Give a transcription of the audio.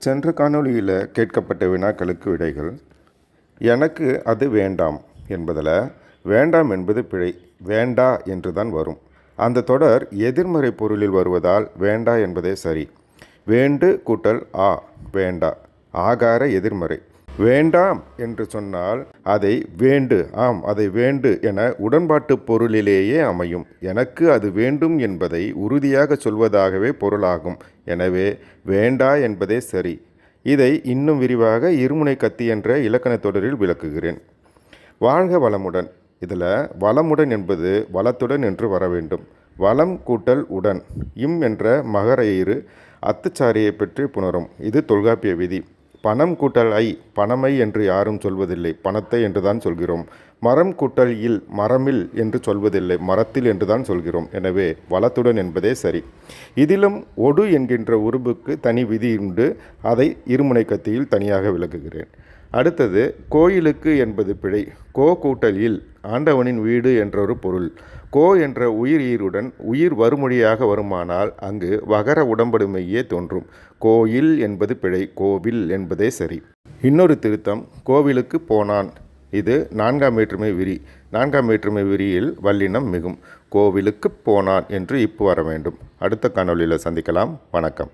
சென்ற காணொளியில் கேட்கப்பட்ட வினாக்களுக்கு விடைகள். எனக்கு அது வேண்டாம் என்பதில் வேண்டாம் என்பது பிழை. வேண்டா என்று தான் வரும். அந்த தொடர் எதிர்மறை பொருளில் வருவதால் வேண்டா என்பதே சரி. வேண்டு கூட்டல் ஆ, வேண்டா, ஆகார எதிர்மறை. வேண்டாம் என்று சொன்னால் அதை வேண்டு, ஆம் அதை வேண்டு என உடன்பாட்டு பொருளிலேயே அமையும். எனக்கு அது வேண்டும் என்பதை உறுதியாக சொல்வதாகவே பொருளாகும். எனவே வேண்டா என்பதே சரி. இதை இன்னும் விரிவாக இருமுனை கத்தி என்ற இலக்கண தொடரில் விளக்குகிறேன். வாழ்க வளமுடன். இதில் வளமுடன் என்பது வளத்துடன் என்று வர வேண்டும். வளம் கூட்டல் உடன், இம் என்ற மகர ஈறு அத்துச்சாரியை பற்றி புணரும். இது தொல்காப்பிய விதி. பணம் கூட்டல் ஐ, பணமை என்று யாரும் சொல்வதில்லை, பணத்தை என்று தான் சொல்கிறோம். மரம் கூட்டல் இல், மரமில் என்று சொல்வதில்லை, மரத்தில் என்று தான் சொல்கிறோம். எனவே வளத்துடன் என்பதே சரி. இதிலும் ஒடு என்கின்ற உருபுக்கு தனி விதி உண்டு. அதை இருமுனை கத்தியில் தனியாக விளக்குகிறேன். அடுத்தது கோயிலுக்கு என்பது பிழை. கோ கூட்டல் இல், ஆண்டவனின் வீடு என்றொரு பொருள். கோ என்ற உயிர் ஈருடன் உயிர் வருமொழியாக வருமானால் அங்கு வகர உடம்படுமையே தோன்றும். கோயில் என்பது பிழை, கோவில் என்பதே சரி. இன்னொரு திருத்தம், கோவிலுக்கு போனான். இது 4ஆம் வேற்றுமை விரி. 4ஆம் வேற்றுமை விரியில் வல்லினம் மிகும். கோவிலுக்கு போனான் என்று இப்பு வர வேண்டும். அடுத்த காணொளியில் சந்திக்கலாம். வணக்கம்.